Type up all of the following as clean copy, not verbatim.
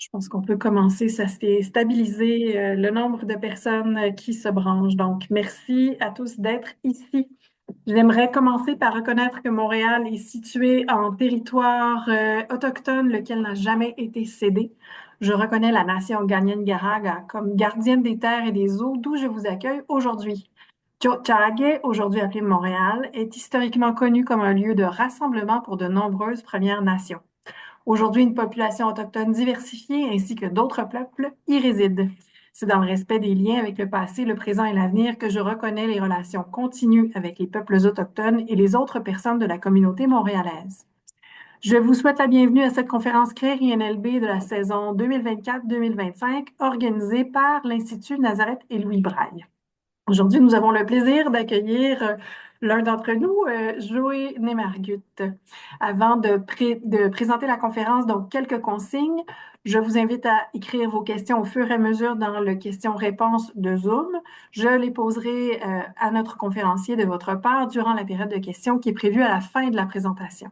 Je pense qu'on peut commencer. Ça s'est stabilisé, le nombre de personnes qui se branchent. Donc, merci à tous d'être ici. J'aimerais commencer par reconnaître que Montréal est situé en territoire autochtone, lequel n'a jamais été cédé. Je reconnais la nation Gadian-Garaga comme gardienne des terres et des eaux, d'où je vous accueille aujourd'hui. Tiohtià:ke, aujourd'hui appelé Montréal, est historiquement connu comme un lieu de rassemblement pour de nombreuses Premières Nations. Aujourd'hui, une population autochtone diversifiée ainsi que d'autres peuples y résident. C'est dans le respect des liens avec le passé, le présent et l'avenir que je reconnais les relations continues avec les peuples autochtones et les autres personnes de la communauté montréalaise. Je vous souhaite la bienvenue à cette conférence CREER INLB de la saison 2024-2025 organisée par l'Institut Nazareth et Louis Braille. Aujourd'hui, nous avons le plaisir d'accueillir l'un d'entre nous, Joey Némargut. Avant de présenter la conférence, donc quelques consignes. Je vous invite à écrire vos questions au fur et à mesure dans le question-réponse de Zoom. Je les poserai à notre conférencier de votre part durant la période de questions qui est prévue à la fin de la présentation.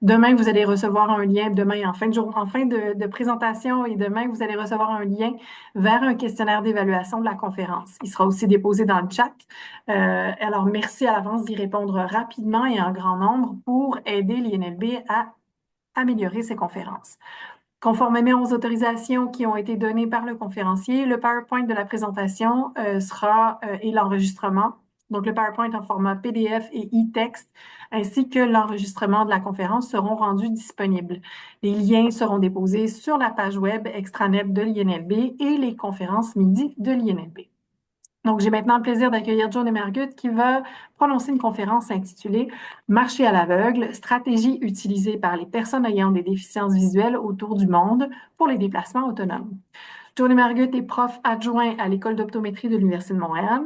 Demain, vous allez recevoir un lien, demain en fin de jour, en fin de présentation et demain, vous allez recevoir un lien vers un questionnaire d'évaluation de la conférence. Il sera aussi déposé dans le chat. Alors, merci à l'avance d'y répondre rapidement et en grand nombre pour aider l'INLB à améliorer ses conférences. Conformément aux autorisations qui ont été données par le conférencier, le PowerPoint de la présentation et l'enregistrement, donc le PowerPoint en format PDF et e-text, ainsi que l'enregistrement de la conférence seront rendus disponibles. Les liens seront déposés sur la page web extranet de l'INLB et les conférences midi de l'INLB. Donc, j'ai maintenant le plaisir d'accueillir Joe Némargut qui va prononcer une conférence intitulée Marcher à l'aveugle, stratégie utilisée par les personnes ayant des déficiences visuelles autour du monde pour les déplacements autonomes. Joe Némargut est prof adjoint à l'École d'optométrie de l'Université de Montréal.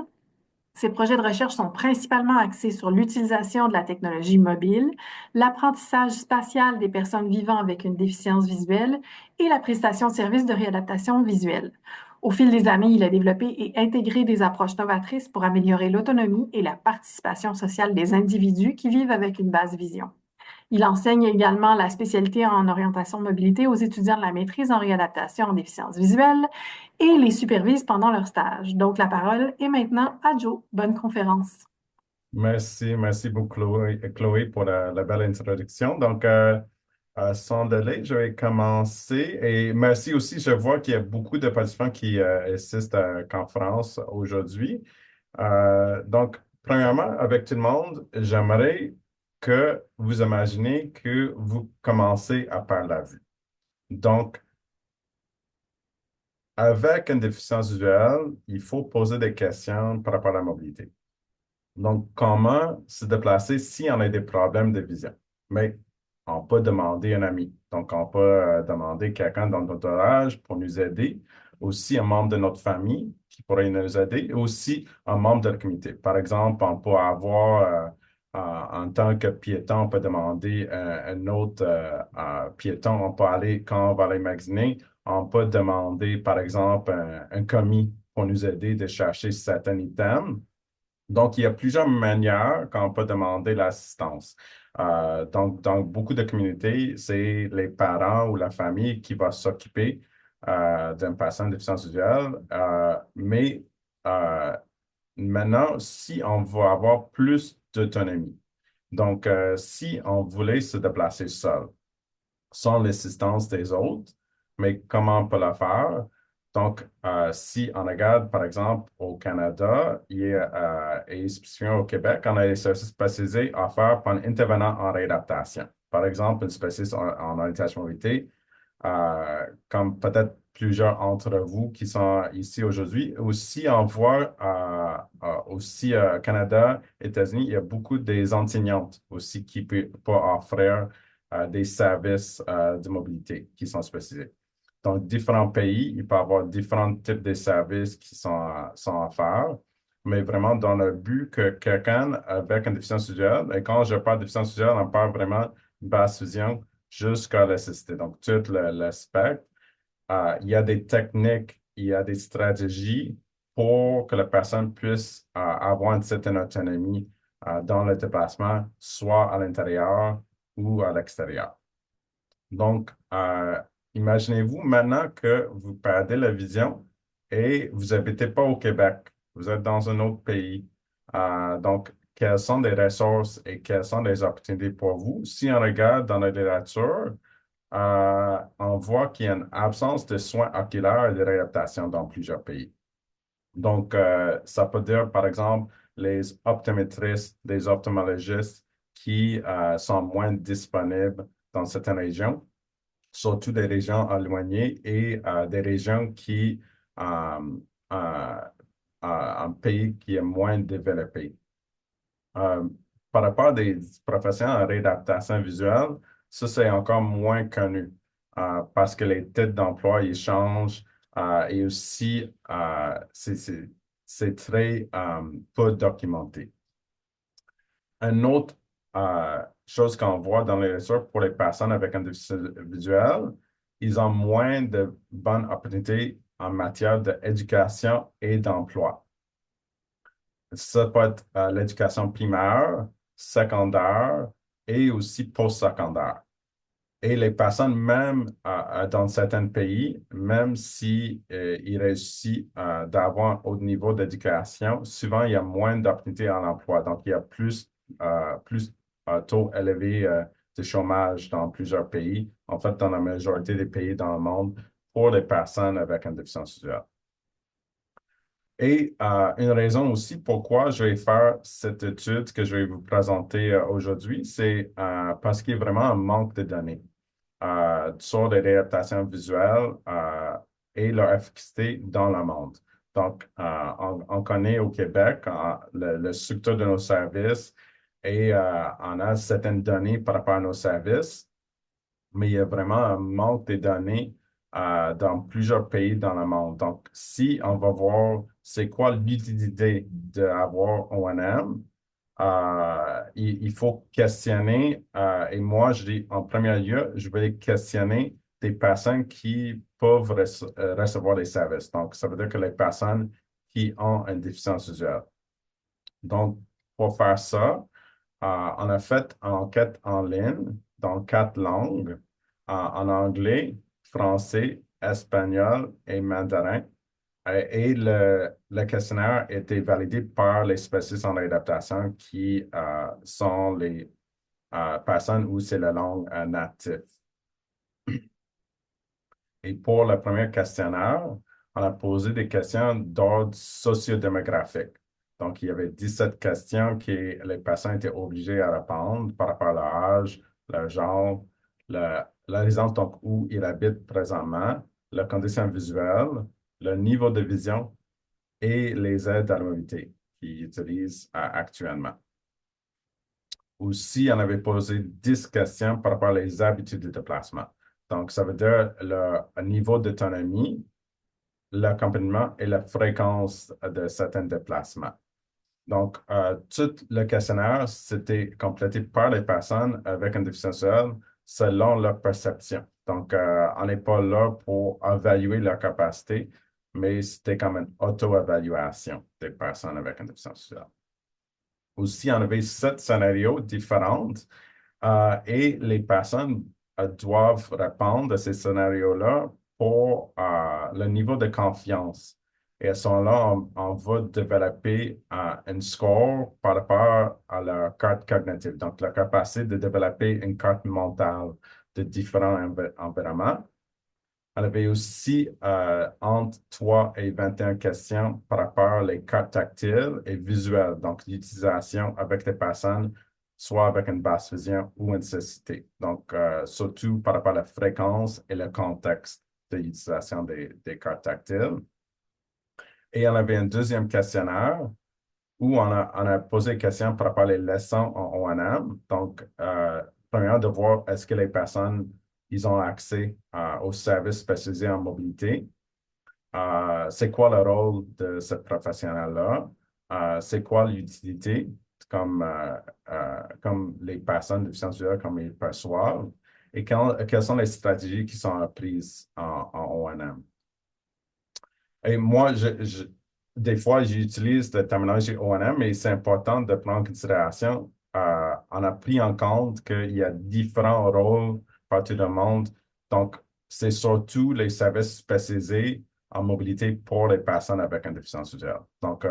Ses projets de recherche sont principalement axés sur l'utilisation de la technologie mobile, l'apprentissage spatial des personnes vivant avec une déficience visuelle et la prestation de services de réadaptation visuelle. Au fil des années, il a développé et intégré des approches novatrices pour améliorer l'autonomie et la participation sociale des individus qui vivent avec une basse vision. Il enseigne également la spécialité en orientation mobilité aux étudiants de la maîtrise en réadaptation en déficience visuelle et les supervise pendant leur stage. Donc, la parole est maintenant à Joe. Bonne conférence. Merci beaucoup, Chloé, pour la belle introduction. Donc, sans délai, je vais commencer. Et merci aussi, je vois qu'il y a beaucoup de participants qui assistent à la conférence aujourd'hui. Donc, premièrement, avec tout le monde, j'aimerais que vous imaginez que vous commencez à perdre la vue. Donc, avec une déficience visuelle, il faut poser des questions par rapport à la mobilité. Donc, comment se déplacer si on a des problèmes de vision? Mais on peut demander un ami. Donc, on peut demander quelqu'un dans notre entourage pour nous aider. Aussi, un membre de notre famille qui pourrait nous aider. Et aussi, un membre de la communauté. Par exemple, on peut avoir, en tant que piéton, on peut demander un autre piéton. On peut aller, quand on va aller magasiner, on peut demander, par exemple, un commis pour nous aider de chercher certains items. Donc, il y a plusieurs manières qu'on peut demander l'assistance. Donc, dans beaucoup de communautés, c'est les parents ou la famille qui va s'occuper d'un patient de déficience visuelle. Mais euh, maintenant, si on veut avoir plus d'autonomie, donc si on voulait se déplacer seul, sans l'assistance des autres, mais comment on peut la faire? Donc, si on regarde, par exemple, au Canada et spécifiquement au Québec, on a des services spécialisés offerts par un intervenant en réadaptation. Par exemple, une spécialiste en orientation mobilité, comme peut-être plusieurs d'entre vous qui sont ici aujourd'hui. Aussi, on voit aussi Canada, États-Unis, il y a beaucoup des enseignantes aussi qui peuvent offrir des services de mobilité qui sont spécialisés. Donc, différents pays, il peut y avoir différents types de services qui sont offerts, mais vraiment dans le but que quelqu'un avec une déficience visuelle, et quand je parle de déficience visuelle, on parle vraiment de basse vision jusqu'à l'assisté. Donc, tout le spectre. Il y a des techniques, il y a des stratégies pour que la personne puisse avoir une certaine autonomie dans le déplacement, soit à l'intérieur ou à l'extérieur. Donc, imaginez-vous maintenant que vous perdez la vision et vous n'habitez pas au Québec, vous êtes dans un autre pays. Donc, quelles sont les ressources et quelles sont les opportunités pour vous? Si on regarde dans la littérature, on voit qu'il y a une absence de soins oculaires et de réadaptation dans plusieurs pays. Donc, ça peut dire, par exemple, les optométristes, les ophtalmologistes qui sont moins disponibles dans certaines régions, surtout des régions éloignées et des régions qui, euh, un pays qui est moins développé. Euh, Par rapport à des professions en réadaptation visuelle, ça, c'est encore moins connu parce que les titres d'emploi, ils changent et aussi, c'est très peu documenté. Une autre chose qu'on voit dans les ressources pour les personnes avec un déficit visuel, ils ont moins de bonnes opportunités en matière d'éducation et d'emploi. Ça peut être l'éducation primaire, secondaire et aussi post-secondaire. Et les personnes, même dans certains pays, même si ils réussissent d'avoir un haut niveau d'éducation, souvent il y a moins d'opportunités en emploi. Donc, il y a plus taux élevé de chômage dans plusieurs pays, en fait, dans la majorité des pays dans le monde, pour les personnes avec une déficience visuelle. Et une raison aussi pourquoi je vais faire cette étude que je vais vous présenter aujourd'hui, c'est parce qu'il y a vraiment un manque de données sur les réadaptations visuelles et leur efficacité dans le monde. Donc, on connaît au Québec le structure de nos services et on a certaines données par rapport à nos services, mais il y a vraiment un manque de données dans plusieurs pays dans le monde. Donc, si on va voir c'est quoi l'utilité d'avoir ONM, il faut questionner, et moi, je dis en premier lieu, je vais questionner des personnes qui peuvent recevoir des services. Donc, ça veut dire que les personnes qui ont une déficience visuelle. Donc, pour faire ça, on a fait une enquête en ligne dans 4 langues, en anglais, français, espagnol et mandarin. Et le questionnaire a été validé par les spécialistes en réadaptation qui sont les personnes où c'est la langue native. Et pour le premier questionnaire, on a posé des questions d'ordre sociodémographique. Donc, il y avait 17 questions que les personnes étaient obligées à répondre par rapport à leur âge, leur genre, la résidence donc, où ils habitent présentement, la condition visuelle, le niveau de vision et les aides à la mobilité qu'ils utilisent actuellement. Aussi, on avait posé 10 questions par rapport aux habitudes de déplacement. Donc, ça veut dire le niveau d'autonomie, l'accompagnement et la fréquence de certains déplacements. Donc, tout le questionnaire, c'était complété par les personnes avec une déficience visuelle selon leur perception. Donc, on n'est pas là pour évaluer leur capacité, mais c'était comme une auto-évaluation des personnes avec une déficience visuelle. Aussi, on avait 7 scénarios différents et les personnes doivent répondre à ces scénarios-là pour le niveau de confiance. Et elles sont là, on va développer un score par rapport à leur carte cognitive, donc la capacité de développer une carte mentale de différents environnements. Elle avait aussi entre 3 et 21 questions par rapport aux cartes tactiles et visuelles, donc l'utilisation avec les personnes, soit avec une basse vision ou une cécité. Donc, surtout par rapport à la fréquence et le contexte de l'utilisation des cartes tactiles. Et on avait un deuxième questionnaire où on a posé des questions par rapport aux leçons en ONM. Donc, premièrement, de voir est-ce que les personnes ils ont accès aux services spécialisés en mobilité. C'est quoi le rôle de ce professionnel-là? C'est quoi l'utilité comme les personnes déficientes visuelles, comme ils perçoivent? Et quelles sont les stratégies qui sont prises en ONM? Et moi, des fois, j'utilise la terminologie ONM, mais c'est important de prendre en considération. On a pris en compte qu'il y a différents rôles partout dans le monde. Donc, c'est surtout les services spécialisés en mobilité pour les personnes avec une déficience visuelle. Donc,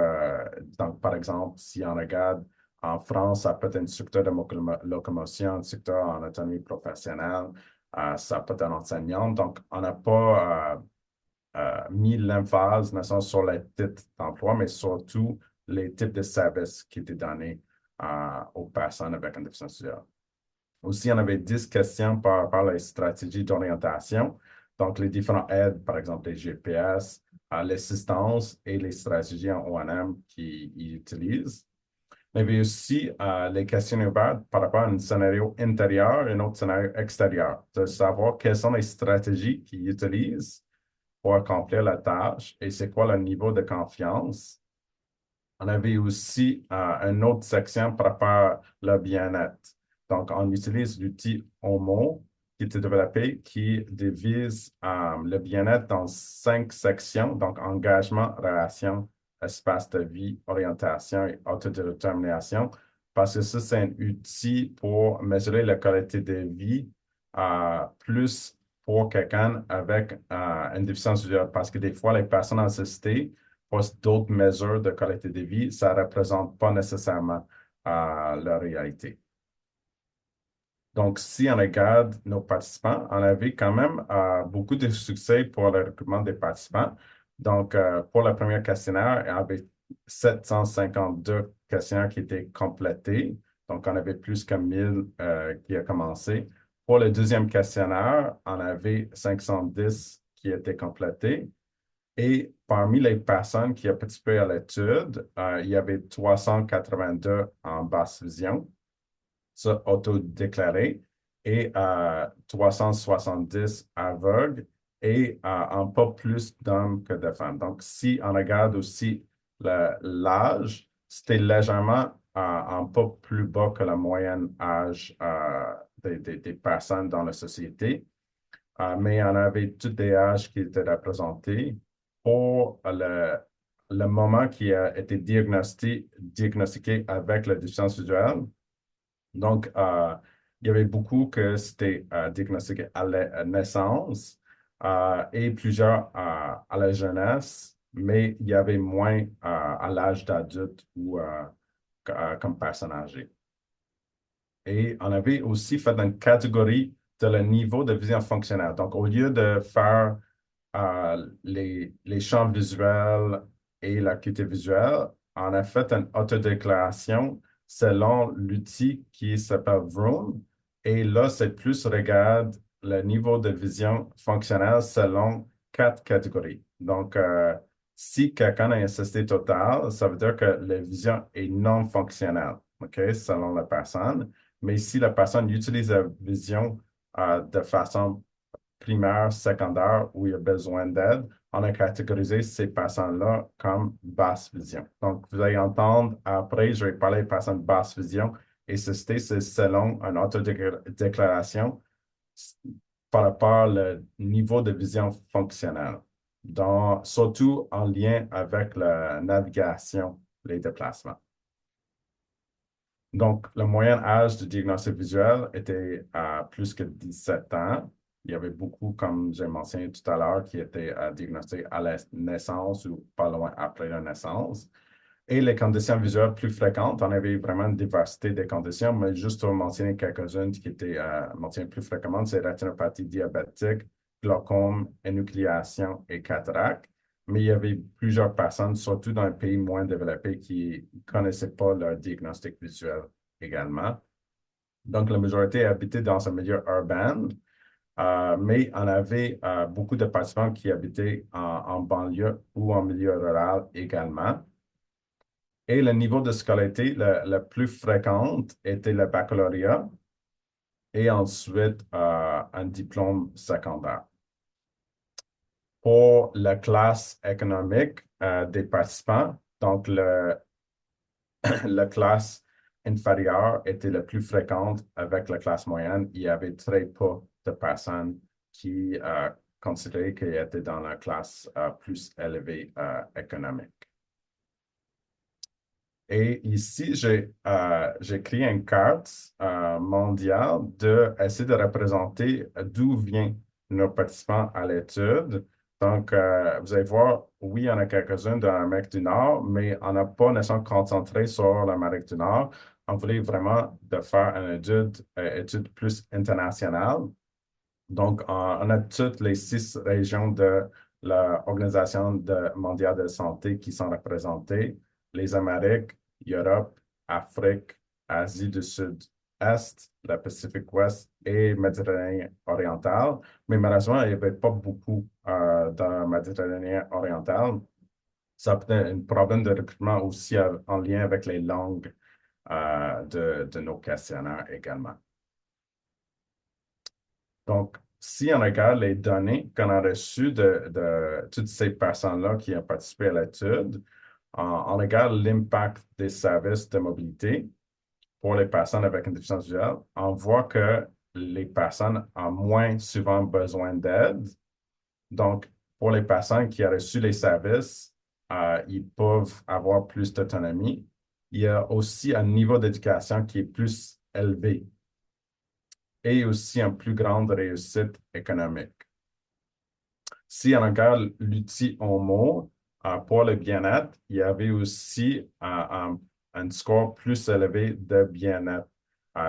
par exemple, si on regarde en France, ça peut être un instructeur de locomotion, un instructeur en autonomie professionnelle, ça peut être un enseignant. Donc, on n'a pas mis l'emphase, non sur les types d'emploi, mais surtout les types de services qui étaient donnés aux personnes avec une déficience visuelle. Aussi, on avait 10 questions par rapport à les stratégies d'orientation. Donc, les différentes aides, par exemple les GPS, l'assistance et les stratégies en O&M qu'ils utilisent. Il y avait aussi les questions ouvertes par rapport à un scénario intérieur et un autre scénario extérieur, de savoir quelles sont les stratégies qu'ils utilisent pour accomplir la tâche et c'est quoi le niveau de confiance. On avait aussi une autre section par rapport au bien-être. Donc, on utilise l'outil HOMO qui était développé qui divise le bien-être dans 5 sections, donc engagement, relation, espace de vie, orientation et autodétermination, parce que ça, c'est un outil pour mesurer la qualité de vie plus pour quelqu'un avec une déficience visuelle, parce que des fois, les personnes en société posent d'autres mesures de qualité de vie, ça ne représente pas nécessairement la réalité. Donc, si on regarde nos participants, on avait quand même beaucoup de succès pour le recrutement des participants. Donc, pour le premier questionnaire, il y avait 752 questionnaires qui étaient complétés. Donc, on avait plus que 1000 qui a commencé. Pour le deuxième questionnaire, on avait 510 qui étaient complétés. Et parmi les personnes qui ont participé à l'étude, il y avait 382 en basse vision, ça autodéclaré, et 370 aveugles et en pas plus d'hommes que de femmes. Donc, si on regarde aussi l'âge, c'était légèrement en pas plus bas que la moyenne âge des personnes dans la société. Mais on avait tous des âges qui étaient représentés pour le moment qui a été diagnostiqué avec la déficience visuelle. Donc, il y avait beaucoup que c'était diagnostiqué à la naissance et plusieurs à la jeunesse, mais il y avait moins à l'âge d'adulte ou comme personne âgée. Et on avait aussi fait une catégorie de le niveau de vision fonctionnelle. Donc, au lieu de faire les champs visuels et l'acuité visuelle, on a fait une autodéclaration selon l'outil qui s'appelle Vroom. Et là, c'est plus regarde le niveau de vision fonctionnelle selon 4 catégories. Donc, si quelqu'un a une cécité totale, ça veut dire que la vision est non fonctionnelle, OK, selon la personne. Mais si la personne utilise la vision de façon primaire, secondaire, où il y a besoin d'aide, on a catégorisé ces personnes-là comme basse vision. Donc, vous allez entendre après, je vais parler des personnes basse vision et ceci, c'est selon une autodéclaration par rapport au niveau de vision fonctionnelle, surtout en lien avec la navigation, les déplacements. Donc, le moyen âge de diagnostic visuel était à plus que 17 ans. Il y avait beaucoup, comme j'ai mentionné tout à l'heure, qui étaient diagnostiqués à la naissance ou pas loin après la naissance. Et les conditions visuelles plus fréquentes, on avait vraiment une diversité des conditions, mais juste pour mentionner quelques-unes qui étaient mentionnées plus fréquemment, c'est rétinopathie diabétique, glaucome, énucléation et cataracte. Mais il y avait plusieurs personnes, surtout dans les pays moins développés, qui ne connaissaient pas leur diagnostic visuel également. Donc, la majorité habitait dans un milieu urbain, mais on avait beaucoup de participants qui habitaient en banlieue ou en milieu rural également. Et le niveau de scolarité le plus fréquent était le baccalauréat et ensuite un diplôme secondaire. Pour la classe économique des participants, donc la classe inférieure était la plus fréquente avec la classe moyenne. Il y avait très peu de personnes qui considéraient qu'elles étaient dans la classe plus élevée économique. Et ici, j'ai créé une carte mondiale d'essayer de représenter d'où vient nos participants à l'étude. Donc, vous allez voir, oui, il y en a quelques-unes de l'Amérique du Nord, mais on n'a pas nécessairement concentré sur l'Amérique du Nord. On voulait vraiment de faire une étude plus internationale. Donc, on a toutes les 6 régions de mondiale de la santé qui sont représentées, les Amériques, Europe, Afrique, Asie du Sud-Est, le Pacifique Ouest et Méditerranée orientale. Mais malheureusement, il n'y avait pas beaucoup dans la Méditerranée orientale. Ça peut être un problème de recrutement aussi en lien avec les langues de nos questionnaires également. Donc, si on regarde les données qu'on a reçues de toutes ces personnes-là qui ont participé à l'étude, on regarde l'impact des services de mobilité pour les personnes avec une déficience visuelle, on voit que les personnes ont moins souvent besoin d'aide. Donc, pour les personnes qui ont reçu les services, ils peuvent avoir plus d'autonomie. Il y a aussi un niveau d'éducation qui est plus élevé et aussi une plus grande réussite économique. Si on regarde l'outil HOMO pour le bien-être, il y avait aussi un score plus élevé de bien-être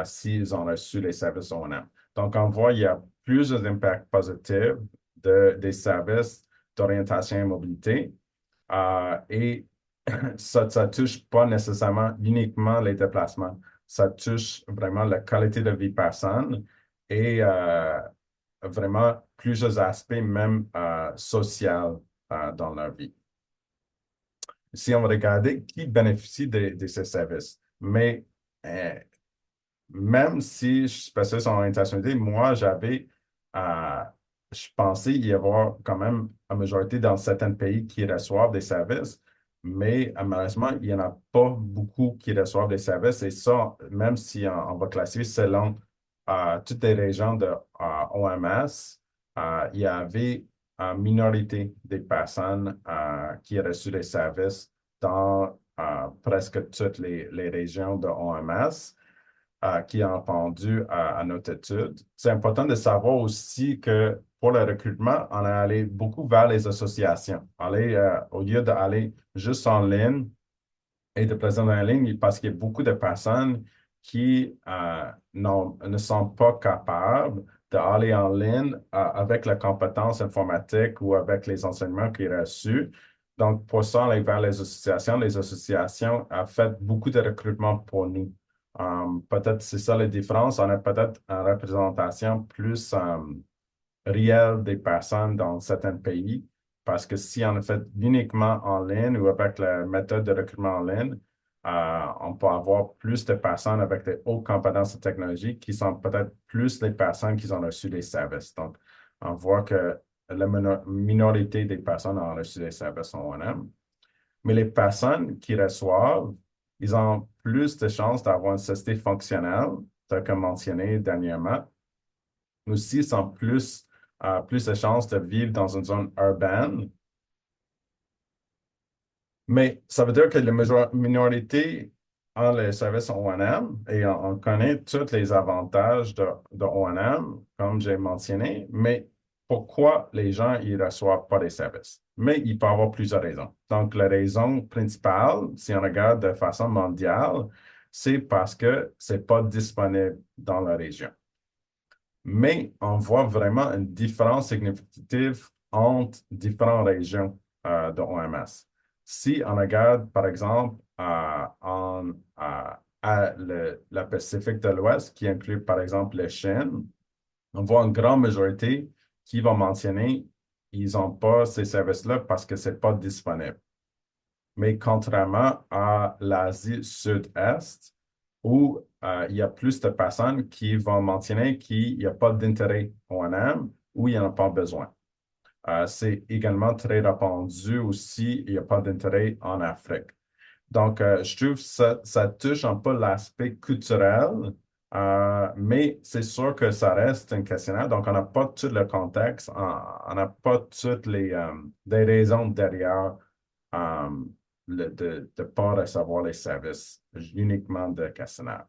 s'ils ont reçu les services O&M. Donc, on voit qu'il y a plusieurs impacts positifs des services d'orientation et mobilité. Et ça ne touche pas nécessairement uniquement les déplacements. Ça touche vraiment la qualité de vie personne et vraiment plusieurs aspects, même sociaux, dans leur vie. Si on va regarder qui bénéficie de ces services, mais même si je suis spécialiste en orientation, moi, euh, je pensais y avoir quand même une majorité dans certains pays qui reçoivent des services, mais malheureusement, il n'y en a pas beaucoup qui reçoivent des services. Et ça, même si on va classifier selon toutes les régions de OMS, il y avait une minorité des personnes qui ont reçu des services dans presque toutes les régions de OMS qui ont répondu à notre étude. C'est important de savoir aussi que pour le recrutement, on est allé beaucoup vers les associations. Au lieu d'aller juste en ligne et de présenter en ligne, parce qu'il y a beaucoup de personnes qui ne sont pas capables d'aller en ligne avec la compétence informatique ou avec les enseignements qu'ils ont reçus. Donc, pour ça, on est vers les associations. Les associations ont fait beaucoup de recrutement pour nous. Peut-être c'est ça la différence. On a peut-être une représentation plus réelle des personnes dans certains pays, parce que si on le fait uniquement en ligne ou avec la méthode de recrutement en ligne, on peut avoir plus de personnes avec des hautes compétences en technologie qui sont peut-être plus les personnes qui ont reçu des services. Donc, on voit que la minorité des personnes ont reçu des services en ONM. Mais les personnes qui reçoivent, ils ont plus de chances d'avoir une société fonctionnelle, tel que mentionné dernièrement. Aussi, ils ont plus de chances de vivre dans une zone urbaine. Mais ça veut dire que la minorité a les services O&M et on connaît tous les avantages de O&M, comme j'ai mentionné, mais pourquoi les gens ne reçoivent pas les services? Mais il peut y avoir plusieurs raisons. Donc, la raison principale, si on regarde de façon mondiale, c'est parce que ce n'est pas disponible dans la région. Mais on voit vraiment une différence significative entre différentes régions de OMS. Si on regarde, par exemple, la Pacifique de l'Ouest, qui inclut, par exemple, la Chine, on voit une grande majorité qui va mentionner qu'ils n'ont pas ces services-là parce que ce n'est pas disponible. Mais contrairement à l'Asie Sud-Est, où il y a plus de personnes qui vont mentionner qu'il n'y a pas d'intérêt au NM ou il n'y en a pas besoin. C'est également très répandu aussi, il n'y a pas d'intérêt en Afrique. Donc, je trouve que ça touche un peu l'aspect culturel, mais c'est sûr que ça reste un questionnaire. Donc, on n'a pas tout le contexte, on n'a pas toutes les raisons derrière euh, de ne pas recevoir les services uniquement de questionnaire.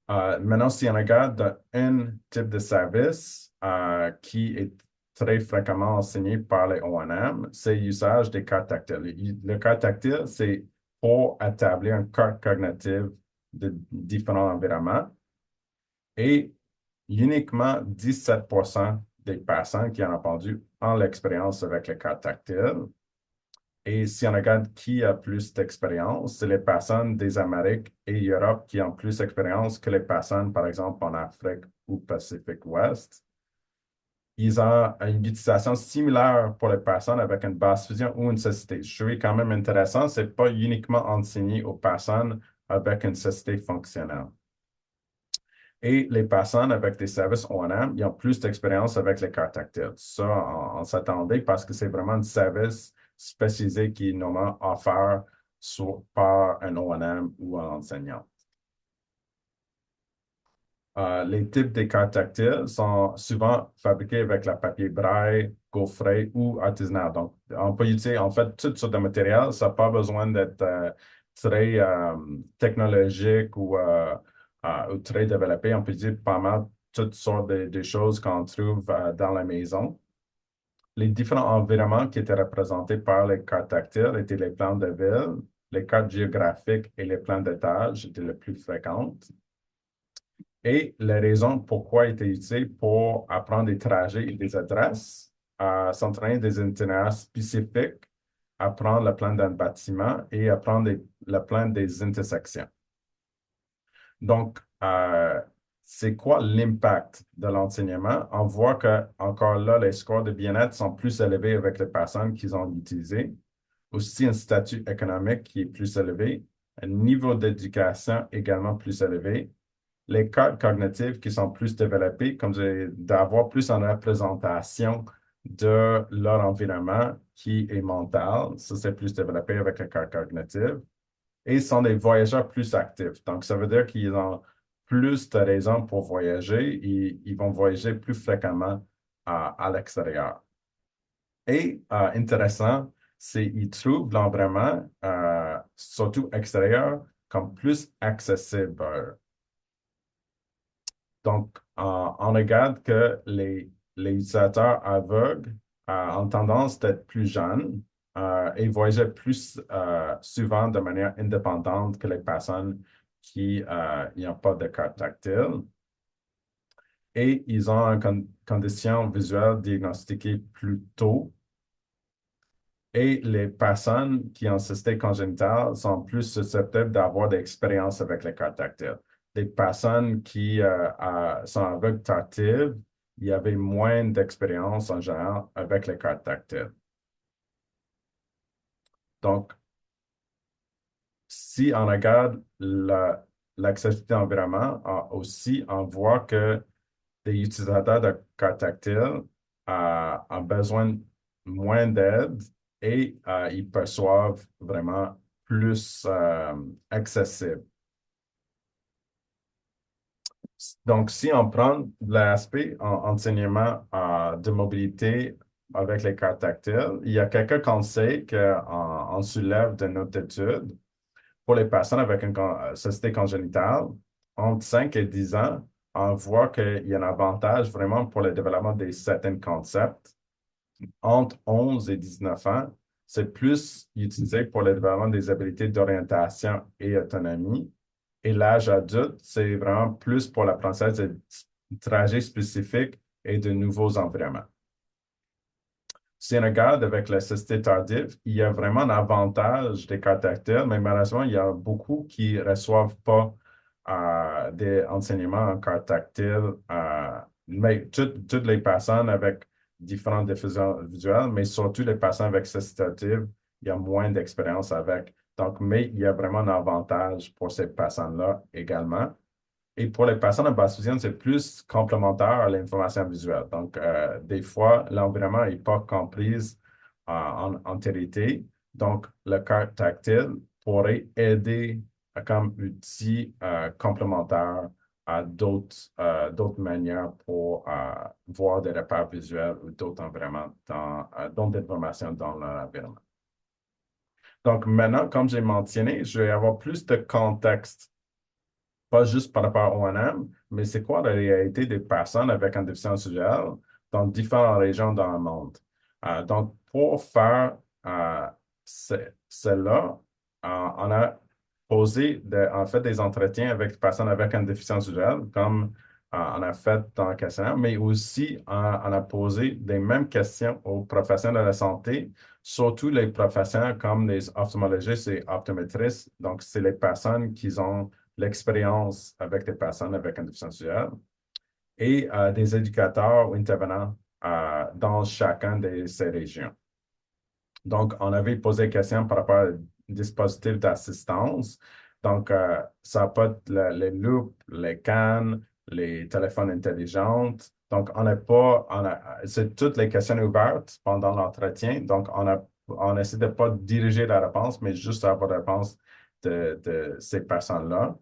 Maintenant, si on regarde un type de service qui est très fréquemment enseigné par les O&M, c'est l'usage des cartes tactiles. Le carte tactile, c'est pour établir une carte cognitive de différents environnements et uniquement 17% des personnes qui en ont entendu ont l'expérience avec les cartes tactiles. Et si on regarde qui a plus d'expérience, c'est les personnes des Amériques et Europe qui ont plus d'expérience que les personnes, par exemple, en Afrique ou Pacifique Ouest. Ils ont une utilisation similaire pour les personnes avec une basse fusion ou une cécité. Je trouve quand même intéressant, ce n'est pas uniquement enseigné aux personnes avec une cécité fonctionnelle. Et les personnes avec des services O&M, ils ont plus d'expérience avec les cartes tactiles. Ça, on s'attendait parce que c'est vraiment un service spécialisé qui est normalement offert par un O&M ou un enseignant. Les types de cartes tactiles sont souvent fabriqués avec la papier braille, gaufré ou artisanal. Donc, on peut utiliser en fait toutes sortes de matériels. Ça n'a pas besoin d'être très technologique ou très développé. On peut utiliser pas mal toutes sortes de choses qu'on trouve dans la maison. Les différents environnements qui étaient représentés par les cartes tactiles étaient les plans de ville, les cartes géographiques et les plans d'étage étaient les plus fréquentes. Et la raison pourquoi il était utile pour apprendre des trajets et des adresses, s'entraîner des itinéraires spécifiques, apprendre le plan d'un bâtiment et apprendre le plan des intersections. Donc, c'est quoi l'impact de l'enseignement? On voit que, encore là, les scores de bien-être sont plus élevés avec les personnes qui ont utilisé. Aussi, un statut économique qui est plus élevé, un niveau d'éducation également plus élevé, les cartes cognitives qui sont plus développées, comme d'avoir plus en représentation de leur environnement qui est mental. Ça, c'est plus développé avec les cartes cognitives. Et sont des voyageurs plus actifs. Donc, ça veut dire qu'ils ont plus de raisons pour voyager et ils vont voyager plus fréquemment à l'extérieur. Et intéressant, c'est qu'ils trouvent l'environnement, surtout extérieur, comme plus accessible. Donc, on regarde que les utilisateurs aveugles ont tendance d'être plus jeunes et voyager plus souvent de manière indépendante que les personnes qui n'ont pas de carte tactile. Et ils ont une condition visuelle diagnostiquée plus tôt. Et les personnes qui ont cécité congénitale sont plus susceptibles d'avoir des expériences avec les cartes tactiles. Des personnes qui sont aveugles tactiles, il y avait moins d'expérience en général avec les cartes tactiles. Donc, si on regarde l'accessibilité environnement, aussi, on voit que des utilisateurs de cartes tactiles ont besoin moins d'aide et ils perçoivent vraiment plus accessible. Donc, si on prend l'aspect enseignement de mobilité avec les cartes tactiles, il y a quelques conseils qu'on soulève de notre étude pour les personnes avec une cécité congénitale entre 5 et 10 ans. On voit qu'il y a un avantage vraiment pour le développement de certains concepts. Entre 11 et 19 ans, c'est plus utilisé pour le développement des habiletés d'orientation et autonomie. Et l'âge adulte, c'est vraiment plus pour l'apprentissage de trajets spécifiques et de nouveaux environnements. Si on regarde avec la cécité tardive, il y a vraiment un avantage des cartes tactiles, mais malheureusement, il y a beaucoup qui ne reçoivent pas des enseignements en cartes tactiles. Mais toutes les personnes avec différentes diffusions visuelles, mais surtout les personnes avec cécité tardive, il y a moins d'expérience avec. Donc, mais il y a vraiment un avantage pour ces personnes-là également. Et pour les personnes en basse fusion, c'est plus complémentaire à l'information visuelle. Donc, des fois, l'environnement n'est pas compris en entièreté. Donc, le carte tactile pourrait aider comme outil complémentaire à d'autres manières pour voir des repères visuels ou d'autres environnements, d'autres informations dans l'environnement. Donc, maintenant, comme j'ai mentionné, je vais avoir plus de contexte pas juste par rapport au ONM, mais c'est quoi la réalité des personnes avec une déficience visuelle dans différentes régions dans le monde. Donc, pour faire cela, on a posé en fait des entretiens avec des personnes avec une déficience visuelle, comme on a fait dans le questionnaire, mais aussi on a posé des mêmes questions aux professionnels de la santé, surtout les professionnels comme les ophtalmologistes et optométristes. Donc, c'est les personnes qui ont l'expérience avec des personnes avec une déficience visuelle et des éducateurs ou intervenants dans chacun de ces régions. Donc, on avait posé des questions par rapport aux dispositifs d'assistance. Donc, ça peut être les loupes, les cannes, les téléphones intelligents. Donc, c'est toutes les questions ouvertes pendant l'entretien. Donc, on essaie de ne pas diriger la réponse, mais juste avoir la réponse de ces personnes-là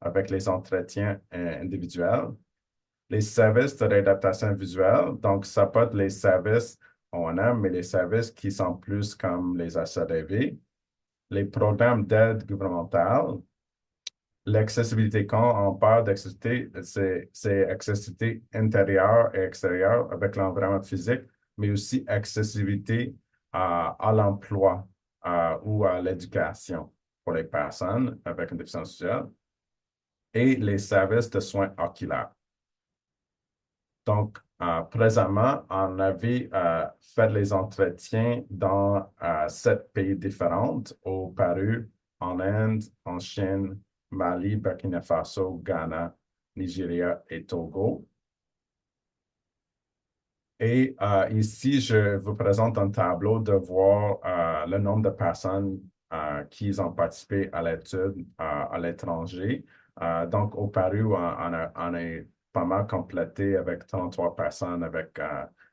avec les entretiens individuels. Les services de réadaptation visuelle, donc ça peut être les services on a, mais les services qui sont plus comme les HRV, les programmes d'aide gouvernementale, l'accessibilité. Quand on parle d'accessibilité, c'est accessibilité intérieure et extérieure avec l'environnement physique, mais aussi accessibilité à l'emploi ou à l'éducation pour les personnes avec une déficience visuelle et les services de soins oculaires. Donc, présentement, on avait fait les entretiens dans 7 pays différents, au Pérou, en Inde, en Chine, Mali, Burkina Faso, Ghana, Nigeria et Togo. Et ici, je vous présente un tableau de voir le nombre de personnes qui ont participé à l'étude à l'étranger. Donc, au Pérou, on a pas mal complété avec 33 personnes, avec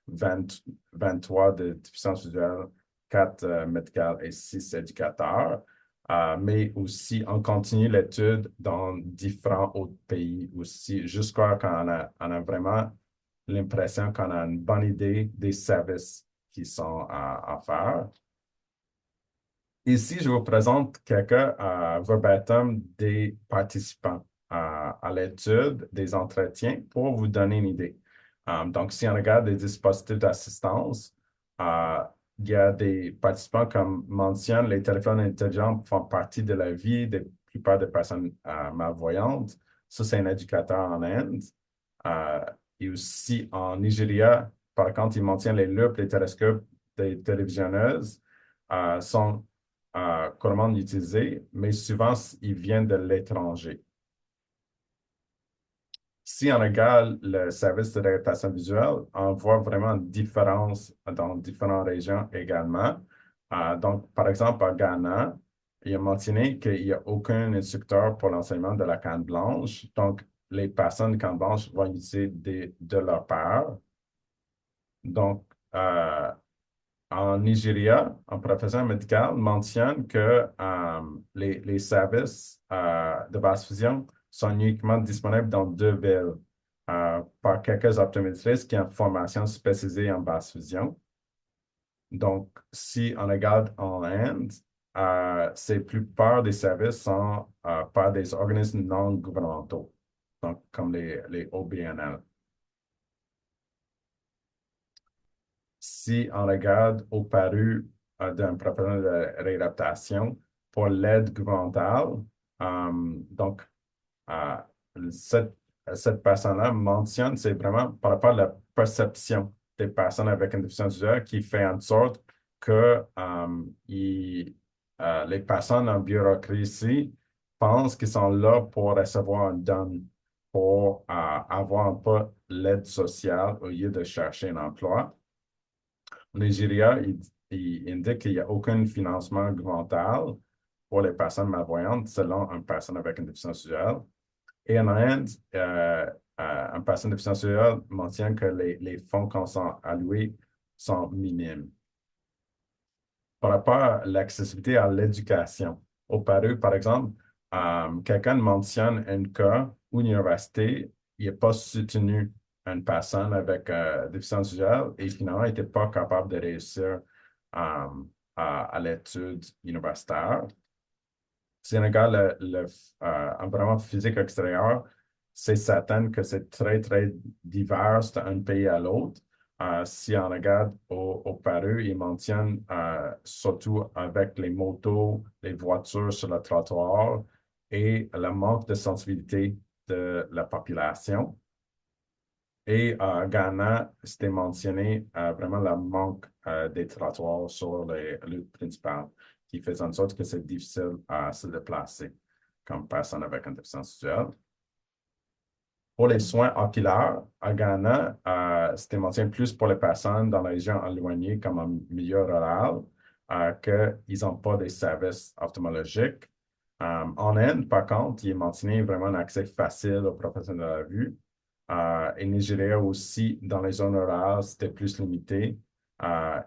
23 de déficience visuelle, 4 médicales et 6 éducateurs. Mais aussi, on continue l'étude dans différents autres pays aussi, jusqu'à quand on a vraiment l'impression qu'on a une bonne idée des services qui sont à faire. Ici, je vous présente quelques verbatim des participants à l'étude des entretiens pour vous donner une idée. Donc, si on regarde les dispositifs d'assistance, euh, il y a des participants comme mentionne, les téléphones intelligents font partie de la vie de la plupart des personnes malvoyantes. Ça, c'est un éducateur en Inde. Euh, et aussi en Nigeria, par contre, ils maintiennent les loupes, les télescopes des télévisionneuses sont couramment utilisés, mais souvent, ils viennent de l'étranger. Si on regarde le service de réadaptation visuelle, on voit vraiment une différence dans différentes régions également. Donc, par exemple, à Ghana, il a mentionné qu'il n'y a aucun instructeur pour l'enseignement de la canne blanche. Donc, les personnes de canne blanche vont utiliser de leur part. Donc, en Nigeria, un professeur médical mentionne que les services de basse fusion sont uniquement disponibles dans 2 villes par quelques optométristes qui ont une formation spécialisée en basse fusion. Donc, si on regarde en Inde, la plupart des services sont par des organismes non gouvernementaux, donc comme les OBNL. Si on regarde au paru d'un professionnel de réadaptation pour l'aide gouvernementale, donc euh, cette, cette personne-là mentionne, c'est vraiment par rapport à la perception des personnes avec une déficience visuelle qui fait en sorte que les personnes en bureaucratie pensent qu'ils sont là pour recevoir un don, pour avoir un peu l'aide sociale au lieu de chercher un emploi. Au Nigeria, il indique qu'il n'y a aucun financement gouvernemental pour les personnes malvoyantes selon une personne avec une déficience visuelle. Et en Inde, une personne de déficience visuelle mentionne que les fonds qu'on sont alloués sont minimes. Par rapport à l'accessibilité à l'éducation, au Pérou, par exemple, quelqu'un mentionne un cas où l'université n'est pas soutenu une personne avec déficience visuelle et finalement, il n'était pas capable de réussir à l'étude universitaire. Si on regarde l'environnement physique extérieur, c'est certain que c'est très, très divers d'un pays à l'autre. Si on regarde au Pérou, ils maintiennent surtout avec les motos, les voitures sur le trottoir et le manque de sensibilité de la population. Et Ghana, c'était mentionné vraiment le manque des trottoirs sur les routes principales, qui fait en sorte que c'est difficile à se déplacer comme personne avec une déficience visuelle. Pour les soins oculaires, à Ghana, c'était mentionné plus pour les personnes dans les régions éloignées comme en milieu rural, qu'ils n'ont pas des services ophtalmologiques. En Inde, par contre, il est mentionné vraiment un accès facile aux professionnels de la vue. Et Nigeria aussi, dans les zones rurales, c'était plus limité.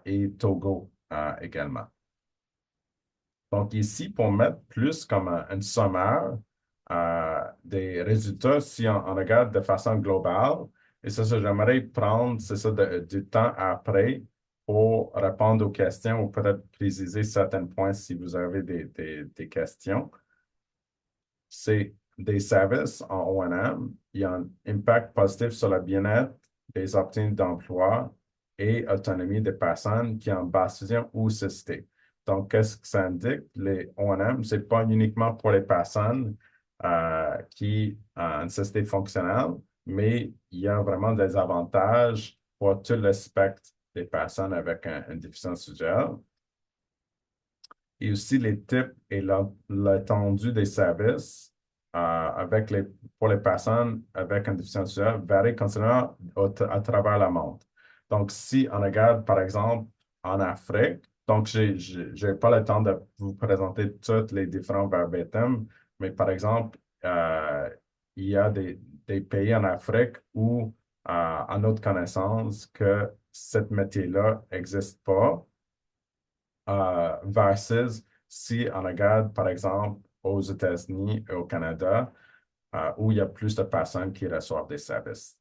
Et Togo également. Donc ici, pour mettre plus comme un sommaire des résultats, si on regarde de façon globale, et ça, j'aimerais prendre, c'est ça, du temps après pour répondre aux questions ou peut-être préciser certains points si vous avez des questions. C'est des services en O&M. Il y a un impact positif sur le bien-être, les opportunités d'emploi et autonomie des personnes qui ont basse vision ou cécité. Donc, qu'est-ce que ça indique? Les O&M, ce n'est pas uniquement pour les personnes qui ont une cécité fonctionnelle, mais il y a vraiment des avantages pour tout le spectre des personnes avec une déficience visuelle. Et aussi les types et l'étendue des services pour les personnes avec une déficience visuelle varient continuellement à travers le monde. Donc, si on regarde, par exemple, en Afrique, donc je n'ai pas le temps de vous présenter tous les différents verbatim, mais par exemple, il y a des pays en Afrique où, à notre connaissance, que ce métier-là n'existe pas versus si on regarde, par exemple, aux États-Unis et au Canada, où il y a plus de personnes qui reçoivent des services.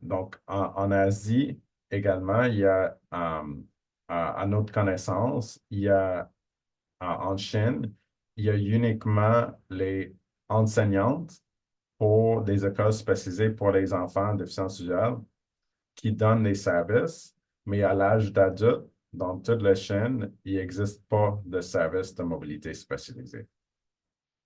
Donc, en Asie également, il y a, à notre connaissance, il y a en Chine, il y a uniquement les enseignantes pour des écoles spécialisées pour les enfants de déficience visuelle qui donnent les services, mais à l'âge d'adulte, dans toute la chaîne, il n'existe pas de service de mobilité spécialisé.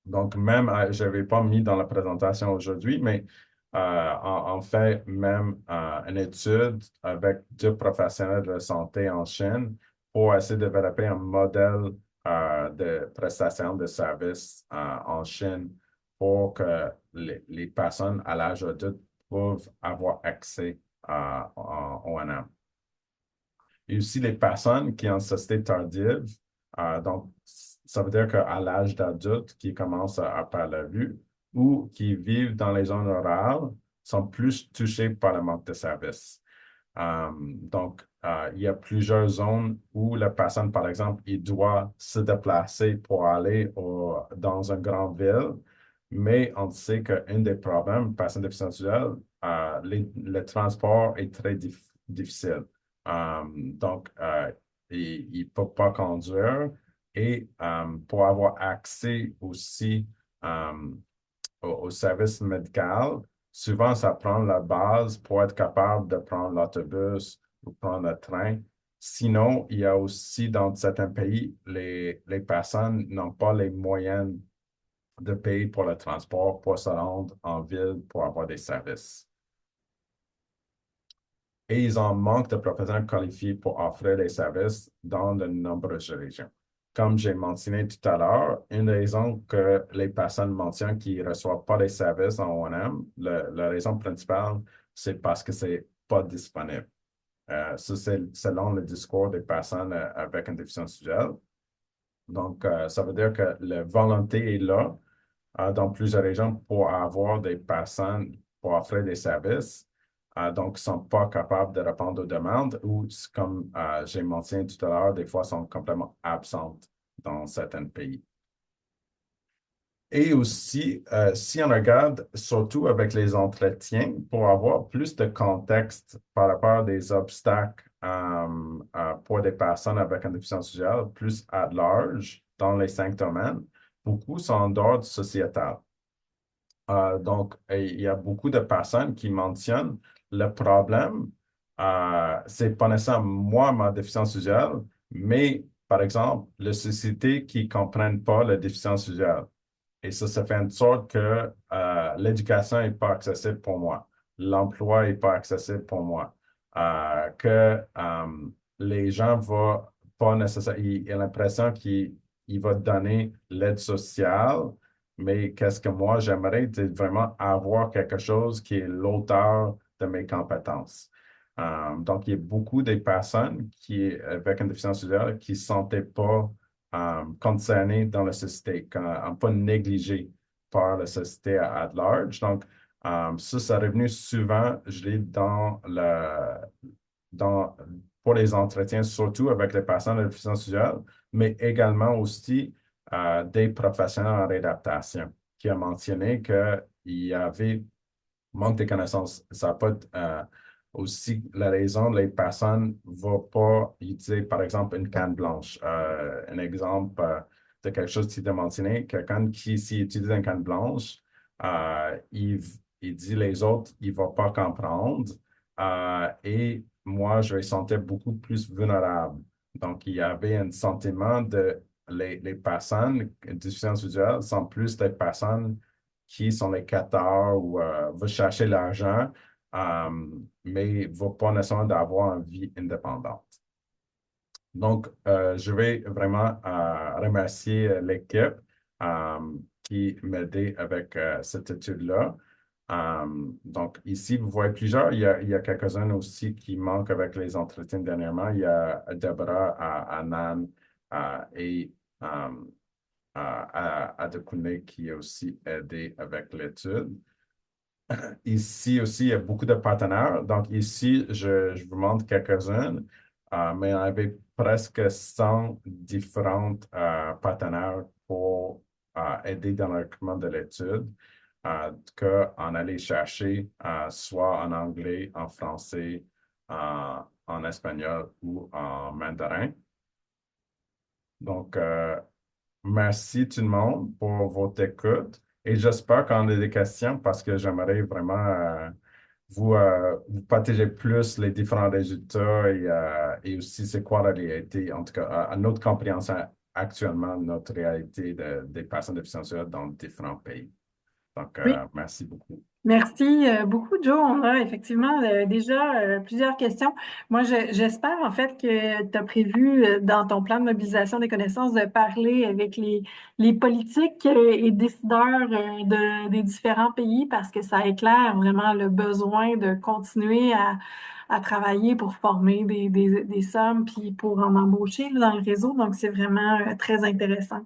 Donc, même, je n'avais pas mis dans la présentation aujourd'hui, mais en fait, même une étude avec 2 professionnels de santé en Chine pour essayer de développer un modèle de prestation de services en Chine pour que les personnes à l'âge adulte peuvent avoir accès en ONM. Et aussi les personnes qui ont une société tardive, donc ça veut dire qu'à l'âge d'adulte, qui commencent à perdre la vue ou qui vivent dans les zones rurales, sont plus touchés par le manque de services. Donc, il y a plusieurs zones où la personne, par exemple, il doit se déplacer pour aller dans une grande ville, mais on sait qu'un des problèmes, personne déficiente visuelle, le transport est très difficile. Donc, il ne peut pas conduire et pour avoir accès aussi au service médical, souvent, ça prend la base pour être capable de prendre l'autobus ou prendre le train. Sinon, il y a aussi dans certains pays, les personnes n'ont pas les moyens de payer pour le transport pour se rendre en ville pour avoir des services. Et ils ont manque de professionnels qualifiés pour offrir les services dans de nombreuses régions. Comme j'ai mentionné tout à l'heure, une raison que les personnes mentionnent qui ne reçoivent pas les services en O&M, la raison principale, c'est parce que ce n'est pas disponible. Ça, c'est selon le discours des personnes avec une déficience visuelle. Donc, ça veut dire que la volonté est là dans plusieurs régions pour avoir des personnes pour offrir des services. Donc, ils ne sont pas capables de répondre aux demandes ou, comme j'ai mentionné tout à l'heure, des fois sont complètement absentes dans certains pays. Et aussi, si on regarde surtout avec les entretiens, pour avoir plus de contexte par rapport à des obstacles pour des personnes avec une déficience visuelle plus à large dans les 5 domaines, beaucoup sont en dehors du sociétal. Donc, il y a beaucoup de personnes qui mentionnent le problème. C'est pas nécessairement moi, ma déficience visuelle, mais par exemple, les sociétés qui ne comprennent pas la déficience visuelle. Et ça fait en sorte que l'éducation n'est pas accessible pour moi, l'emploi n'est pas accessible pour moi, que les gens vont pas nécessairement, il a l'impression qu'il va donner l'aide sociale, mais qu'est-ce que moi j'aimerais, c'est vraiment avoir quelque chose qui est l'auteur de mes compétences. Donc, il y a beaucoup de personnes avec une déficience visuelle qui ne se sentaient pas concernées dans la société, pas négligées par la société at large. Donc, ça est revenu souvent, je l'ai dans, pour les entretiens, surtout avec les personnes de déficience visuelle, mais également aussi des professionnels en réadaptation qui ont mentionné qu'il y avait manque de connaissances. Ça n'a pas aussi la raison, les personnes ne vont pas utiliser, par exemple, une canne blanche. Un exemple de quelque chose qui est mentionné, quelqu'un qui, s'il utilise une canne blanche, il dit les autres, il ne va pas comprendre. Et moi, je me sentais beaucoup plus vulnérable. Donc, il y avait un sentiment de les personnes déficientes visuelles sont plus des personnes qui sont les capteurs ou vont chercher l'argent, mais ne vont pas nécessairement avoir une vie indépendante. Donc, je vais vraiment remercier l'équipe qui m'a aidé avec cette étude-là. Donc, ici, vous voyez plusieurs. Il y a quelques-uns aussi qui manquent avec les entretiens dernièrement. Il y a Deborah, Anan et Adekune qui a aussi aidé avec l'étude. Ici aussi, il y a beaucoup de partenaires. Donc, ici, je vous montre quelques-unes, mais on avait presque 100 différents partenaires pour aider dans le recrutement de l'étude, qu'on allait chercher soit en anglais, en français, en espagnol ou en mandarin. Donc, merci tout le monde pour votre écoute et j'espère qu'on a des questions parce que j'aimerais vraiment vous partager plus les différents résultats et aussi c'est quoi la réalité, en tout cas, à notre compréhension actuellement, notre réalité des personnes déficientes dans différents pays. Donc, Oui. merci beaucoup. Merci beaucoup, Joe. On a effectivement déjà plusieurs questions. Moi, j'espère en fait que tu as prévu dans ton plan de mobilisation des connaissances de parler avec les politiques et décideurs des différents pays parce que ça éclaire vraiment le besoin de continuer à travailler pour former des sommes puis pour en embaucher là, dans le réseau. Donc, c'est vraiment très intéressant.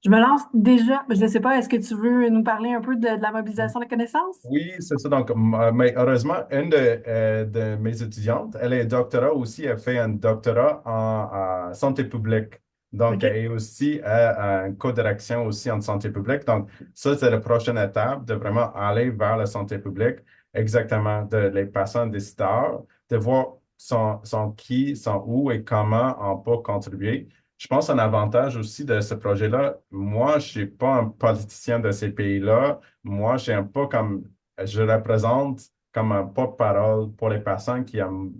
Je me lance déjà. Je ne sais pas, est-ce que tu veux nous parler un peu de la mobilisation des connaissances? Oui, c'est ça. Donc, mais heureusement, une de mes étudiantes, elle est doctorat aussi, elle fait un doctorat en santé publique. Donc, OK. elle est aussi en co-direction aussi en santé publique. Donc, ça, c'est la prochaine étape de vraiment aller vers la santé publique, exactement, de les patients décideurs, de voir sont qui, sont où et comment on peut contribuer. Je pense un avantage aussi de ce projet-là. Moi, je ne suis pas un politicien de ces pays-là. Moi, je représente comme un porte-parole pour les personnes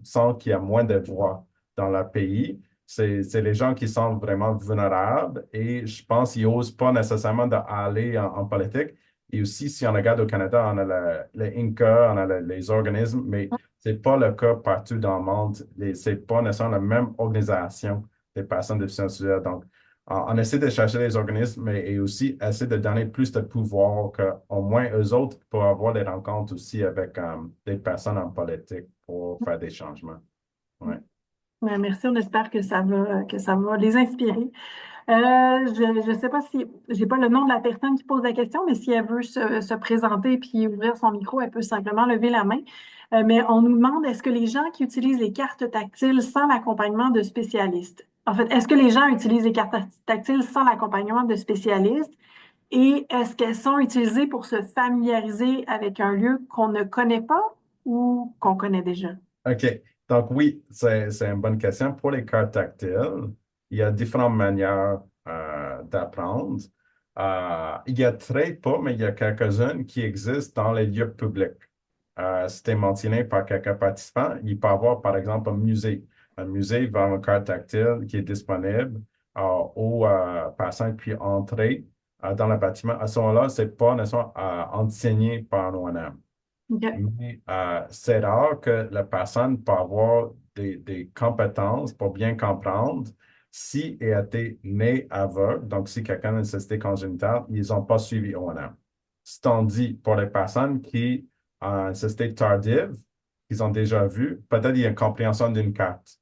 sentent qu'il y a moins de voix dans leur pays. C'est les gens qui sont vraiment vulnérables et je pense qu'ils n'osent pas nécessairement d'aller en politique. Et aussi, si on regarde au Canada, on a le INCA, on a les organismes, mais ce n'est pas le cas partout dans le monde. Ce n'est pas nécessairement la même organisation des personnes déficientes visuelles. Donc, on essaie de chercher les organismes mais, et aussi essayer de donner plus de pouvoir qu'au moins eux autres pour avoir des rencontres aussi avec des personnes en politique pour faire des changements. Ouais. Ouais, merci, on espère que ça va les inspirer. Je ne sais pas si, j'ai pas le nom de la personne qui pose la question, mais si elle veut se présenter puis ouvrir son micro, elle peut simplement lever la main. Mais on nous demande, est-ce que les gens qui utilisent les cartes tactiles sans l'accompagnement de spécialistes? En fait, est-ce que les gens utilisent les cartes tactiles sans l'accompagnement de spécialistes? Et est-ce qu'elles sont utilisées pour se familiariser avec un lieu qu'on ne connaît pas ou qu'on connaît déjà? OK. Donc, oui, c'est une bonne question. Pour les cartes tactiles, il y a différentes manières d'apprendre. Il y a très peu, mais il y a quelques-unes qui existent dans les lieux publics. C'était mentionné par quelques participants. Il peut y avoir, par exemple, un musée. Un musée va avoir une carte tactile qui est disponible aux passants puis entrer dans le bâtiment. À ce moment-là, ce n'est pas nécessairement enseigné par un ONM. OK. Mais c'est rare que la personne peut avoir des compétences pour bien comprendre si elle a été née aveugle, donc si quelqu'un a une nécessité congénitale, ils n'ont pas suivi O&M. C'est dit, pour les personnes qui ont une nécessité tardive, qu'ils ont déjà vu, peut-être il y a une compréhension d'une carte.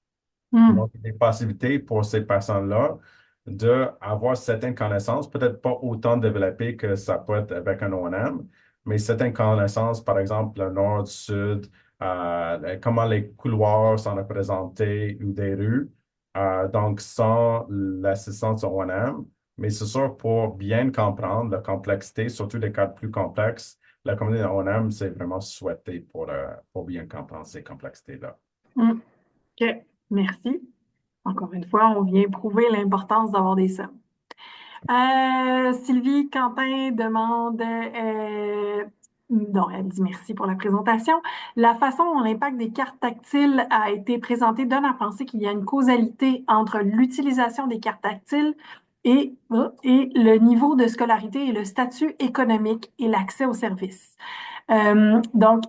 Hmm. Donc, il y a des possibilités pour ces personnes-là d'avoir certaines connaissances, peut-être pas autant développées que ça peut être avec un O&M, mais certaines connaissances, par exemple, le nord, sud, comment les couloirs sont représentés ou des rues. Donc, sans l'assistance au O&M, mais c'est sûr, pour bien comprendre la complexité, surtout les cas plus complexes, la communauté de O&M, c'est vraiment souhaité pour bien comprendre ces complexités-là. Hmm. OK. Merci. Encore une fois, on vient prouver l'importance d'avoir des sommes. Sylvie Quentin demande, non, elle dit merci pour la présentation. La façon dont l'impact des cartes tactiles a été présenté donne à penser qu'il y a une causalité entre l'utilisation des cartes tactiles et le niveau de scolarité et le statut économique et l'accès aux services. Donc,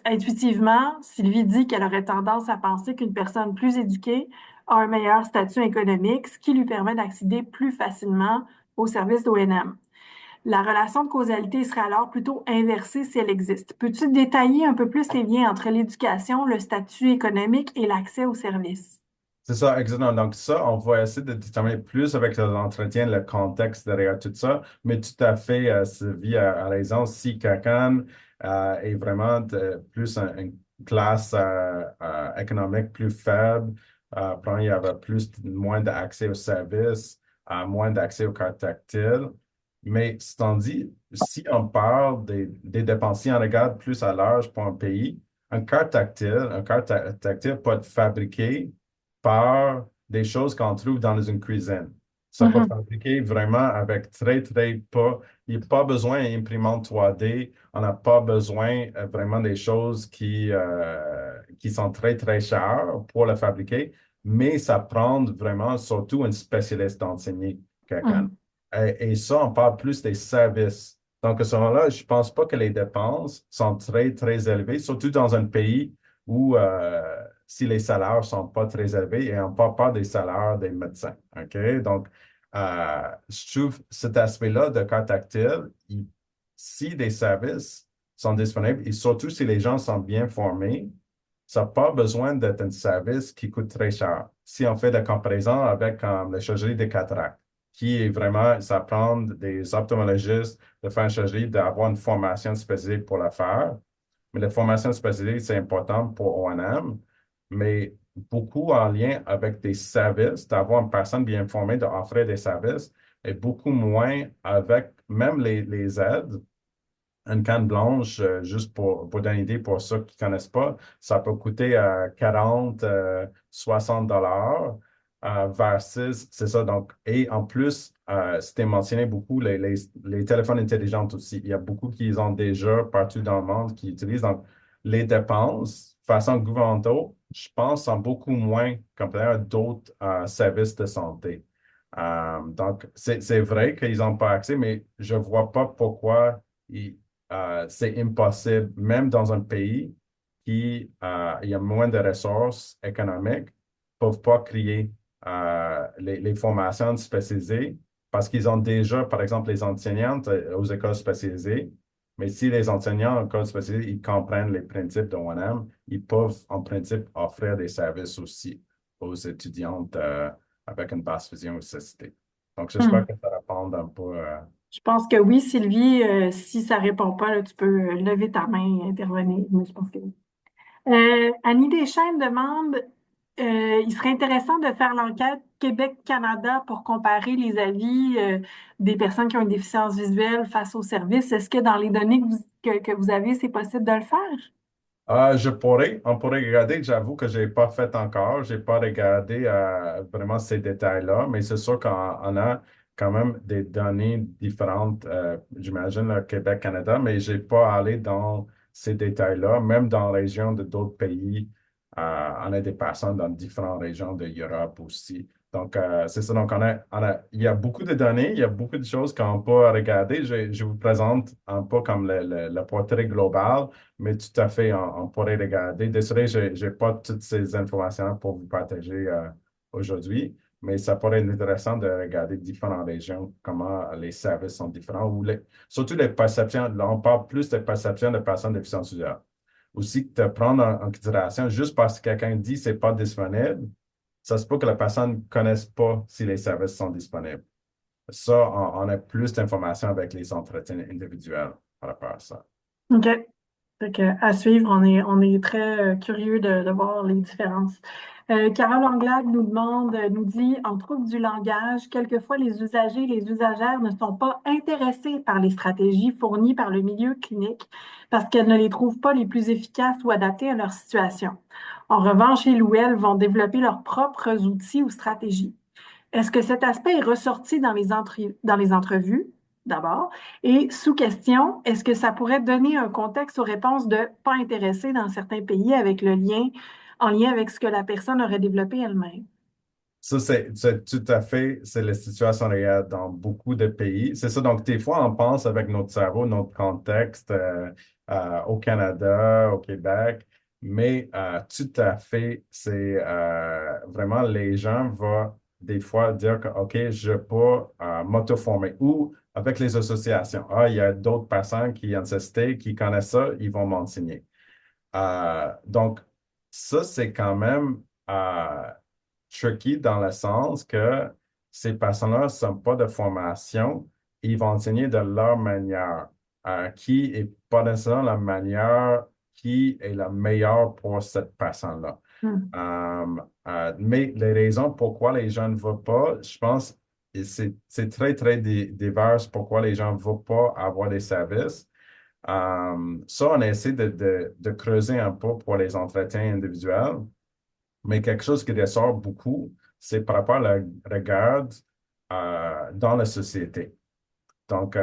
intuitivement, Sylvie dit qu'elle aurait tendance à penser qu'une personne plus éduquée a un meilleur statut économique, ce qui lui permet d'accéder plus facilement aux services d'ONM. La relation de causalité serait alors plutôt inversée si elle existe. Peux-tu détailler un peu plus les liens entre l'éducation, le statut économique et l'accès aux services? C'est ça, exactement. Donc, ça, on va essayer de déterminer plus avec l'entretien, le contexte derrière tout ça. Mais tout à fait, Sylvie a raison. Si quelqu'un est vraiment plus une classe économique plus faible, il y avait moins d'accès aux services, moins d'accès aux cartes tactiles. Mais cest dit, si on parle des dépensiers, on regarde plus à large pour un pays, un carte tactile peut être fabriqué par des choses qu'on trouve dans une cuisine. Ça peut Mhm, fabriquer vraiment avec très, très peu. Il n'y a pas besoin d'imprimante 3D. On n'a pas besoin vraiment des choses qui sont très, très chères pour le fabriquer, mais ça prend vraiment surtout un spécialiste d'enseigner quelqu'un. mhm, Et ça, on parle plus des services. Donc, à ce moment-là, je ne pense pas que les dépenses sont très, très élevées, surtout dans un pays où si les salaires ne sont pas très élevés et on ne parle pas des salaires des médecins. OK? Donc, je trouve cet aspect-là de cas tactile, si des services sont disponibles et surtout si les gens sont bien formés, ça n'a pas besoin d'être un service qui coûte très cher. Si on fait la comparaison avec la chirurgie des cataractes, qui est vraiment, ça prend des ophtalmologistes de faire une chirurgie, d'avoir une formation spécifique pour la faire. Mais la formation spécifique, c'est important pour ONM, mais beaucoup en lien avec des services, d'avoir une personne bien formée, d'offrir des services, et beaucoup moins avec même les aides. Une canne blanche, juste pour donner une idée pour ceux qui ne connaissent pas, ça peut coûter 40, 60 dollars versus, c'est ça. Donc, et en plus, c'était mentionné beaucoup les téléphones intelligents aussi. Il y a beaucoup qui ont déjà partout dans le monde qui utilisent. Donc, les dépenses, façon gouvernementale, je pense, sont beaucoup moins comparées à d'autres services de santé. Donc, c'est vrai qu'ils n'ont pas accès, mais je ne vois pas pourquoi c'est impossible, même dans un pays qui il y a moins de ressources économiques, ne peuvent pas créer les formations spécialisées parce qu'ils ont déjà, par exemple, les enseignantes aux écoles spécialisées. Mais si les enseignants en école spécialisée, ils comprennent les principes de ONM, ils peuvent en principe offrir des services aussi aux étudiantes avec une basse vision ou cécité. Donc, j'espère mhm. que ça répond un peu. Je pense que oui, Sylvie, si ça répond pas, là, tu peux lever ta main et intervenir. Mais je pense que oui. Annie Deschênes demande, il serait intéressant de faire l'enquête Québec-Canada pour comparer les avis des personnes qui ont une déficience visuelle face aux services. Est-ce que dans les données que vous avez, c'est possible de le faire? On pourrait regarder, j'avoue que je n'ai pas fait encore, je n'ai pas regardé vraiment ces détails-là, mais c'est sûr qu'on on a quand même des données différentes, j'imagine, le Québec, Canada, mais je n'ai pas allé dans ces détails-là, même dans la région de d'autres pays, on a des personnes dans différentes régions de l'Europe aussi. Donc, c'est ça. Donc, il y a beaucoup de données, il y a beaucoup de choses qu'on peut regarder. Je vous présente un peu comme le portrait global, mais tout à fait, on pourrait regarder. Désolé, je n'ai pas toutes ces informations pour vous partager aujourd'hui, mais ça pourrait être intéressant de regarder différentes régions, comment les services sont différents, surtout les perceptions. Là, on parle plus des perceptions de personnes déficientes visuelles. Aussi, de prendre en considération, juste parce que quelqu'un dit que ce n'est pas disponible, ça se peut que la personne ne connaisse pas si les services sont disponibles. Ça, on a plus d'informations avec les entretiens individuels par rapport à ça. OK. Fait que, à suivre, on est très curieux de voir les différences. Carole Anglade nous demande, nous dit, en trouble du langage, quelquefois les usagers et les usagères ne sont pas intéressés par les stratégies fournies par le milieu clinique parce qu'elles ne les trouvent pas les plus efficaces ou adaptées à leur situation. En revanche, ils ou elles vont développer leurs propres outils ou stratégies. Est-ce que cet aspect est ressorti dans les entrevues, d'abord? Et sous question, est-ce que ça pourrait donner un contexte aux réponses de pas intéressés dans certains pays avec en lien avec ce que la personne aurait développé elle-même? Ça, c'est tout à fait, c'est la situation réelle dans beaucoup de pays. C'est ça, donc des fois, on pense avec notre cerveau, notre contexte au Canada, au Québec, mais tout à fait, c'est vraiment les gens vont des fois dire que, OK, je peux m'auto-former ou avec les associations. Ah, il y a d'autres personnes qui ont testé, qui connaissent ça, ils vont m'enseigner. Donc, ça, c'est quand même tricky dans le sens que ces personnes-là ne sont pas de formation, ils vont enseigner de leur manière, qui n'est pas nécessairement la manière qui est la meilleure pour cette personne-là. Hmm. Mais les raisons pourquoi les gens ne vont pas, je pense, et c'est très, très divers pourquoi les gens ne vont pas avoir des services. Ça, on essaie de creuser un peu pour les entretiens individuels, mais quelque chose qui ressort beaucoup, c'est par rapport à le regard dans la société. Donc,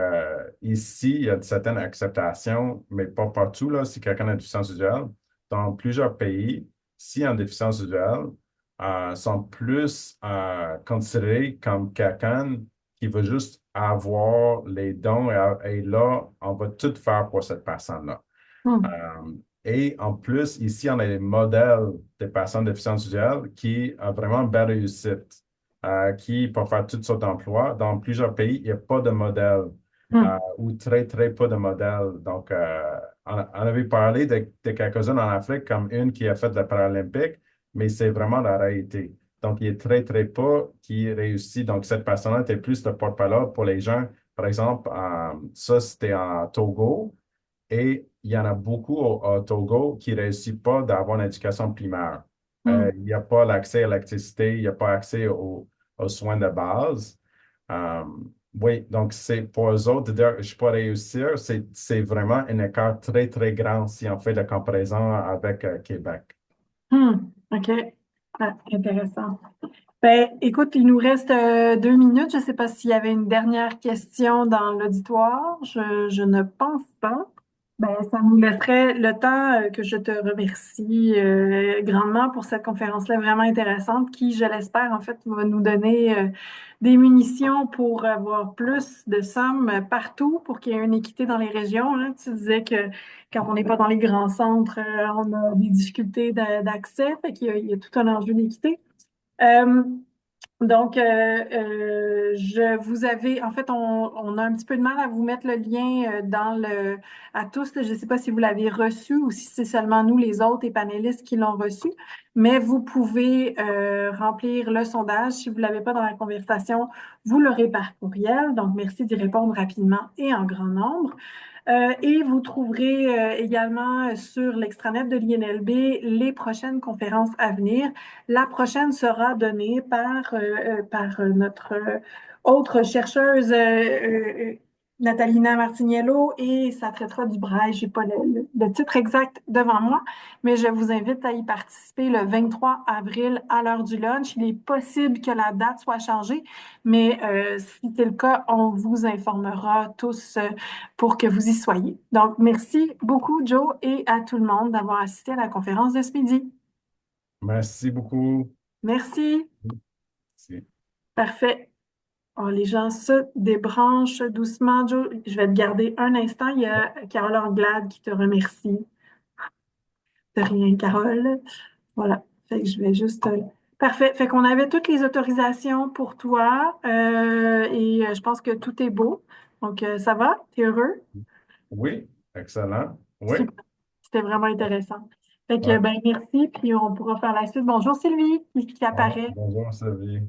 ici, il y a une certaine acceptation, mais pas partout, là, si quelqu'un a une déficience visuelle. Dans plusieurs pays, si une déficience visuelle, sont plus considérés comme quelqu'un qui veut juste avoir les dons et là, on va tout faire pour cette personne-là. Hmm. Euh, et en plus, ici, on a des modèles de personnes déficientes visuelles qui ont vraiment une belle réussite, qui peuvent faire toutes sortes d'emplois. Dans plusieurs pays, il n'y a pas de modèle Hmm. ou très, très peu de modèles. Donc, on avait parlé de quelques-unes en Afrique, comme une qui a fait le Paralympique, mais c'est vraiment la réalité. Donc, il est très, très peu qui réussit. Donc, cette personne-là était plus le porte-parole pour les gens. Par exemple, ça, c'était en Togo. Et il y en a beaucoup au Togo qui ne réussissent pas d'avoir une éducation primaire. Hmm. Il n'y a pas l'accès à l'électricité, il n'y a pas accès aux soins de base. Euh, oui, donc c'est pour eux autres de dire je ne peux pas réussir, c'est vraiment un écart très, très grand si on fait la comparaison avec Québec. Hmm. OK. Ah, intéressant. Ben, écoute, il nous reste 2 minutes. Je ne sais pas s'il y avait une dernière question dans l'auditoire. Je ne pense pas. Ben, ça nous laisserait le temps que je te remercie grandement pour cette conférence-là vraiment intéressante qui, je l'espère, en fait, va nous donner des munitions pour avoir plus de sommes partout pour qu'il y ait une équité dans les régions, hein. Tu disais que quand on n'est pas dans les grands centres, on a des difficultés d'accès, fait il y a tout un enjeu d'équité. Euh, donc, en fait, on a un petit peu de mal à vous mettre le lien à tous. Là. Je ne sais pas si vous l'avez reçu ou si c'est seulement nous, les autres et panélistes, qui l'ont reçu, mais vous pouvez remplir le sondage. Si vous ne l'avez pas dans la conversation, vous l'aurez par courriel. Donc, merci d'y répondre rapidement et en grand nombre. Et vous trouverez également sur l'extranet de l'INLB les prochaines conférences à venir. La prochaine sera donnée par notre autre chercheuse Natalina Martiniello et ça traitera du braille. J'ai pas le titre exact devant moi, mais je vous invite à y participer le 23 avril à l'heure du lunch. Il est possible que la date soit changée, mais si c'est le cas, on vous informera tous pour que vous y soyez. Donc, merci beaucoup, Joe, et à tout le monde d'avoir assisté à la conférence de ce midi. Merci beaucoup. Merci. Merci. Parfait. Oh, les gens se débranchent doucement, Joe. Je vais te garder un instant. Il y a Carole Anglade qui te remercie. De rien, Carole. Voilà. Fait que je vais juste. Parfait. Fait qu'on avait toutes les autorisations pour toi et je pense que tout est beau. Donc, ça va? T'es heureux? Oui, excellent. Oui. Super. C'était vraiment intéressant. Fait que, Ouais. ben, merci. Puis on pourra faire la suite. Bonjour, Sylvie, qui Ah, apparaît. bonjour, Sylvie.